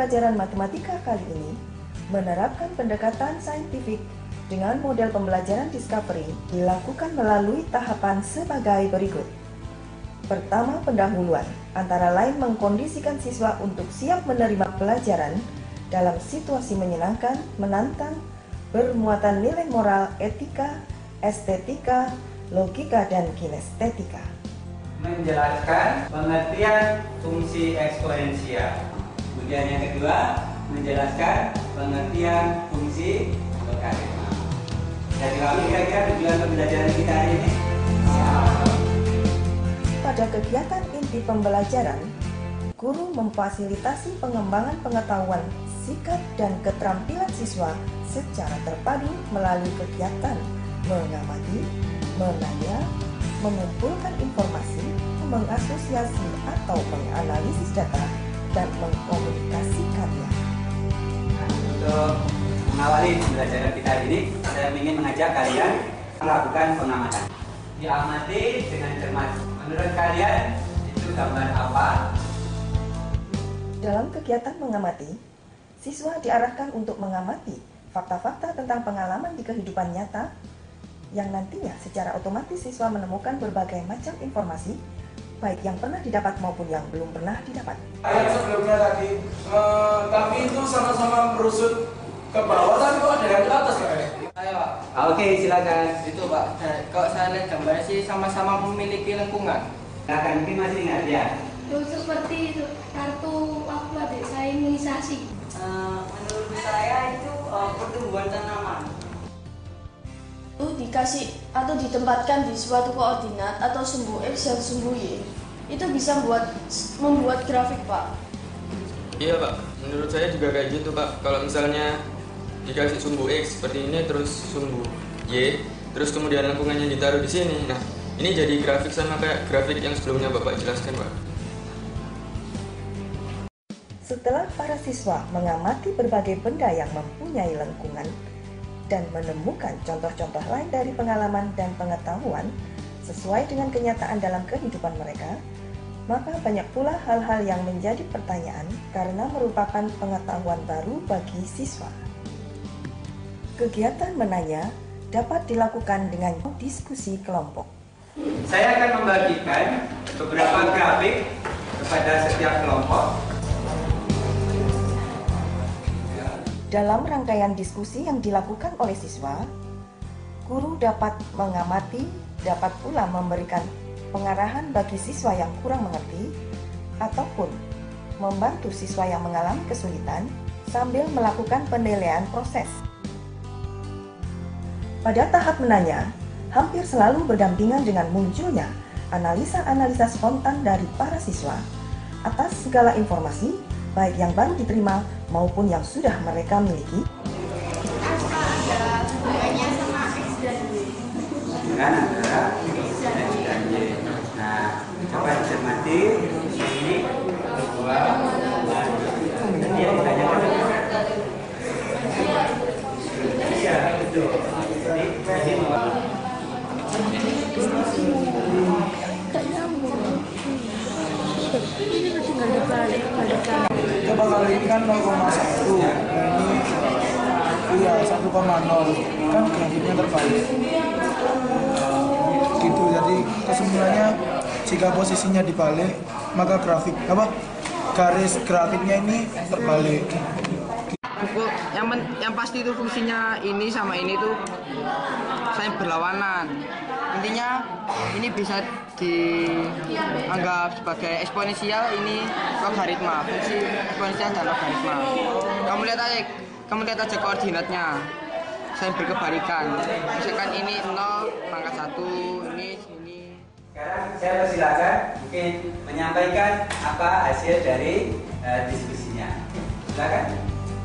pembelajaran matematika kali ini menerapkan pendekatan saintifik dengan model pembelajaran discovery dilakukan melalui tahapan sebagai berikut. Pertama, pendahuluan, antara lain mengkondisikan siswa untuk siap menerima pelajaran dalam situasi menyenangkan, menantang, bermuatan nilai moral, etika, estetika, logika, dan kinestetika. Menjelaskan pengertian fungsi eksponensial. Kemudian yang kedua, menjelaskan pengertian fungsi logaritma. Jadi kami kira-kira tujuan pembelajaran kita hari ini. Pada kegiatan inti pembelajaran, guru memfasilitasi pengembangan pengetahuan, sikap, dan keterampilan siswa secara terpadu melalui kegiatan mengamati, menanya, mengumpulkan informasi, mengasosiasi atau menganalisis data, dan mengkomunikasikannya. Untuk mengawali pembelajaran kita hari ini, saya ingin mengajak kalian melakukan pengamatan. Diamati dengan cermat. Menurut kalian, itu gambar apa? Dalam kegiatan mengamati, siswa diarahkan untuk mengamati fakta-fakta tentang pengalaman di kehidupan nyata yang nantinya secara otomatis siswa menemukan berbagai macam informasi, baik yang pernah didapat maupun yang belum pernah didapat. Ayat sebelumnya tadi, tapi itu sama-sama merusut ke bawah, tapi kok ada yang ke atas Pak? Ayo Pak. Oke, silakan. Itu Pak, kalau saya lihat gambarnya sih sama-sama memiliki lengkungan. Silakan, mungkin masih ingat ya? Seperti itu, kartu apa desa imunisasi. Menurut saya itu pertumbuhan tanaman. Itu dikasih atau ditempatkan di suatu koordinat atau sumbu X dan sumbu Y. Itu bisa membuat grafik, Pak. Iya Pak, menurut saya juga kayak gitu Pak. Kalau misalnya dikasih sumbu X seperti ini, terus sumbu Y, terus kemudian lengkungannya ditaruh di sini. Nah, ini jadi grafik sama kayak grafik yang sebelumnya Bapak jelaskan Pak. Setelah para siswa mengamati berbagai benda yang mempunyai lengkungan dan menemukan contoh-contoh lain dari pengalaman dan pengetahuan sesuai dengan kenyataan dalam kehidupan mereka, maka banyak pula hal-hal yang menjadi pertanyaan karena merupakan pengetahuan baru bagi siswa. Kegiatan menanya dapat dilakukan dengan diskusi kelompok. Saya akan membagikan beberapa grafik kepada setiap kelompok. Dalam rangkaian diskusi yang dilakukan oleh siswa, guru dapat mengamati, dapat pula memberikan pengarahan bagi siswa yang kurang mengerti, ataupun membantu siswa yang mengalami kesulitan sambil melakukan penilaian proses. Pada tahap menanya, hampir selalu berdampingan dengan munculnya analisa-analisa spontan dari para siswa atas segala informasi, baik yang baru diterima maupun yang sudah mereka miliki. Apa ada hubungannya sama X dan Y? Dengan antara X dan Y. Nah, coba dicermati. Ini dua. Iya, ditanyakan. Iya, betul. Jadi Coba kali ini kan 0,1, ini iya 1,0, kan grafiknya terbalik. Gitu, jadi kesimpulannya jika posisinya dibalik, maka garis grafiknya ini terbalik. Yang pasti itu fungsinya ini sama ini tuh saya berlawanan. Intinya ini bisa dianggap sebagai eksponensial, ini logaritma, fungsi eksponensial dan logaritma. Kamu lihat aja koordinatnya. Saya berkebalikan. Misalkan ini 0 pangkat 1, ini sini. sekarang saya persilakan mungkin menyampaikan apa hasil dari diskusinya. Silakan.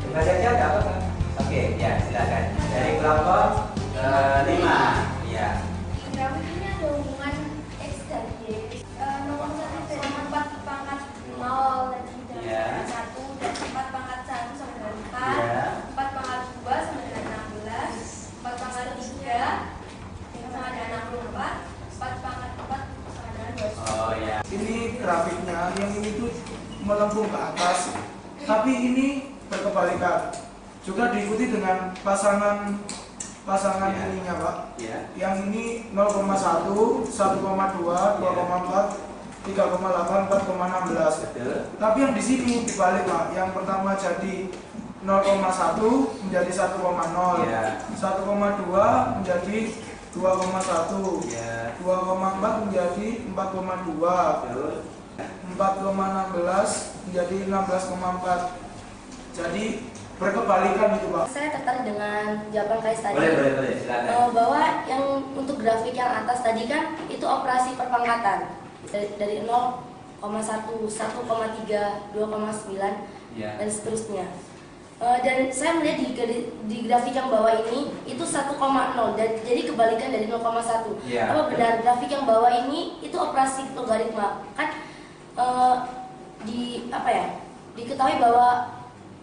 Coba saja enggak apa-apa. Oke, ya silakan. Dari kelompok 5. Ya. Grafik ini ada hubungan X dan Y. Nomor 1 dari 4 pangkat 0 dan 1 dan 4 pangkat 1 sama dengan 4, 4 pangkat 2 sama dengan 16, 4 pangkat 3 sama dengan 64, 4 pangkat 4 sama dengan 20. Oh ya. Ini grafiknya, yang ini tuh melengkung ke atas, tapi ini berkebalikan. Juga diikuti dengan pasangan ininya Pak. Yang ini 0,1, 1,2, 2,4, 3,8, 4,16. Tapi yang di sini dibalik Pak. Yang pertama jadi 0,1 menjadi 1,0, 1,2 menjadi 2,1, 2,4 menjadi 4,2, 4,16 menjadi 16,4. Jadi berkebalikan itu Pak. Saya tertarik dengan jawaban Kais tadi. Boleh, silakan. Bahwa yang untuk grafik yang atas tadi kan itu operasi perpangkatan dari 0,1, 1,3, 2,9 dan seterusnya. Dan saya melihat di grafik yang bawah ini itu 1,0 dan jadi kebalikan dari 0,1. Apa benar grafik yang bawah ini itu operasi logaritma? Kan diketahui bahwa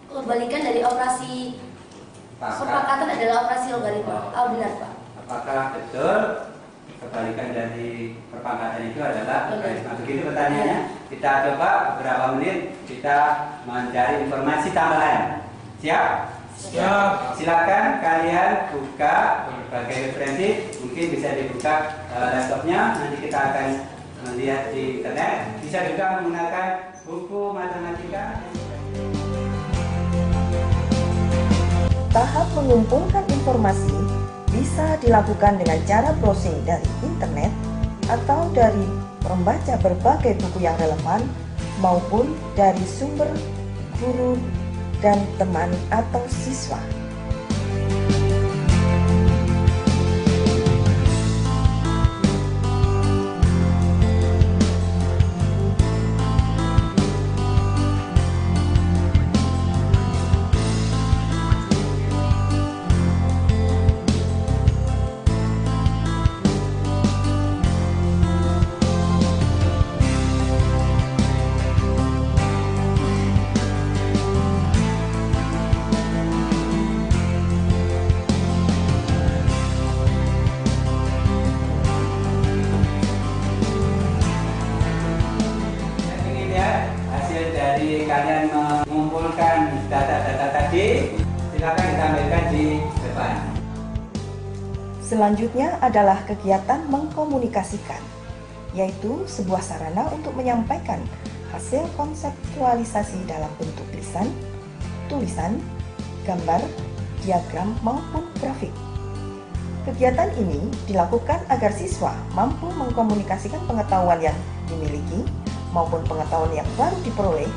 kebalikan dari operasi perpangkatan adalah operasi logaritma. Benar Pak. Apakah betul kebalikan dari perpangkatan itu adalah logaritma? Begitu pertanyaannya. Kita coba beberapa menit kita mencari informasi tambahan. Siap? Siap. Silakan kalian buka berbagai referensi. Mungkin bisa dibuka laptopnya. Nanti kita akan melihat di internet. Bisa juga menggunakan buku matematika. Tahap mengumpulkan informasi bisa dilakukan dengan cara browsing dari internet atau dari membaca berbagai buku yang relevan maupun dari sumber guru dan teman atau siswa. Kalian mengumpulkan data-data tadi, silakan ditampilkan di depan. Selanjutnya adalah kegiatan mengkomunikasikan, yaitu sebuah sarana untuk menyampaikan hasil konseptualisasi dalam bentuk lisan, tulisan, gambar, diagram, maupun grafik. Kegiatan ini dilakukan agar siswa mampu mengkomunikasikan pengetahuan yang dimiliki maupun pengetahuan yang baru diperoleh,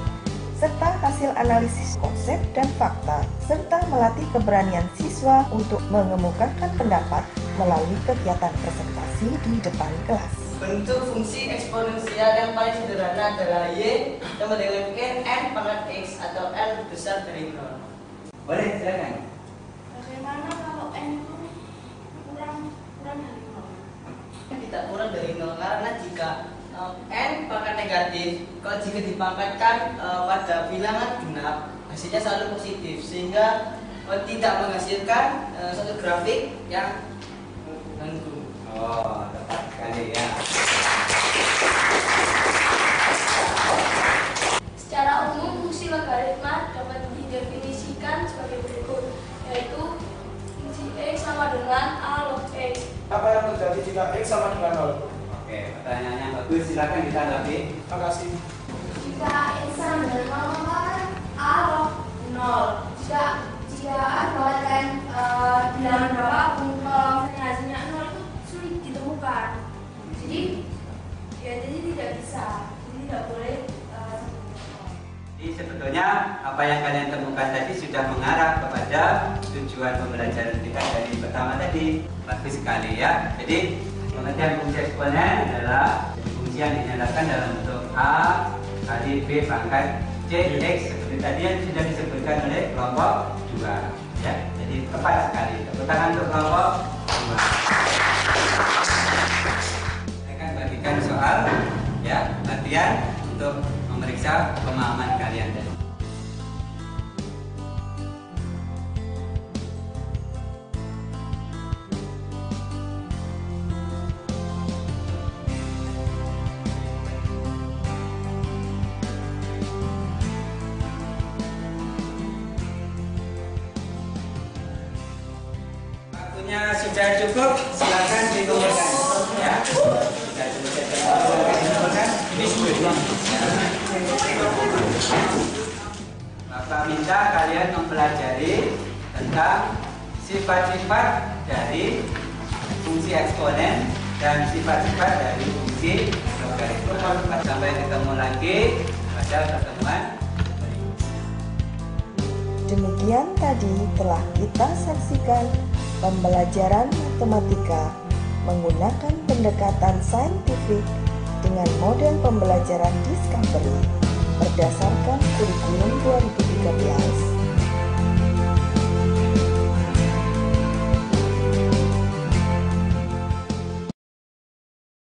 serta hasil analisis konsep dan fakta, serta melatih keberanian siswa untuk mengemukakan pendapat melalui kegiatan presentasi di depan kelas. Bentuk fungsi eksponensial yang paling sederhana adalah Y yang mendekatkan N pangkat X atau N besar dari 0. Boleh, silakan. Bagaimana kalau N itu kurang dari 0? Tidak kurang dari 0 karena jika N pangkat negatif, kalau jika dipangkatkan pada bilangan genap, hasilnya selalu positif, sehingga tidak menghasilkan satu grafik yang mengganggu. Oh, tepat sekali ya. Secara umum, fungsi logaritma dapat didefinisikan sebagai berikut, yaitu fungsi X sama dengan A log X. Apa yang terjadi jika X sama dengan 0? Oke, pertanyaannya bagus, silakan ditanggapi. Terima kasih. Jika X sama dengan 0, maka A log 0. Jika A dibawahkan bilangan berapapun, kalau misalnya hasilnya 0 itu sulit ditemukan. Jadi tidak bisa. Jadi tidak boleh. Jadi sebetulnya apa yang kalian temukan tadi sudah mengarah kepada tujuan pembelajaran kita dari pertama tadi. Bagus sekali ya. Jadi pengertian fungsi eksponen adalah fungsi yang dinyatakan dalam bentuk A kali B pangkat CX seperti tadi yang sudah disebutkan oleh kelompok 2 ya. Jadi tepat sekali. Tepuk tangan untuk kelompok 2. Saya akan bagikan soal ya, latihan untuk memeriksa pemahaman kalian tadi. Waktunya sudah cukup, silakan dikumpulkan. Ya, sudah cukup. Silakan dikumpulkan. Ini sudah. Bapak minta kalian mempelajari tentang sifat-sifat dari fungsi eksponen dan sifat-sifat dari fungsi logaritma. Sampai ketemu lagi pada pertemuan. Demikian tadi telah kita saksikan pembelajaran matematika menggunakan pendekatan saintifik dengan model pembelajaran Discovery berdasarkan kurikulum 2013